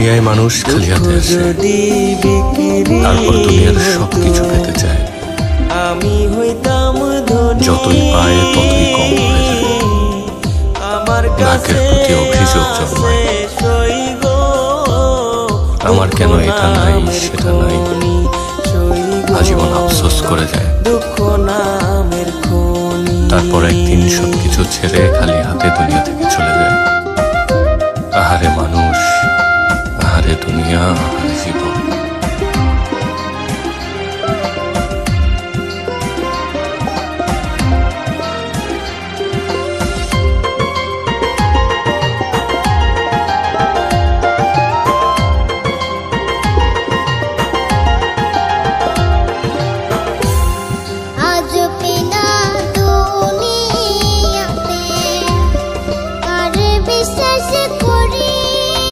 দুনিয়ায় মানুষ খালি হাতে আসে, তারপর দুনিয়ার সবকিছু পেতে চায়। যতই পায় ততই কম হয়ে যায়। ভাগ্যের প্রতি অভিযোগ জন্মায়, আমার কেন এটা নাই সেটা নাই, আজীবন আফসোস করে যায়। তারপর একদিন সবকিছু ছেড়ে খালি হাতে দুনিয়া থেকে চলে যায়। আহারে মানুষ, আহারে দুনিয়া।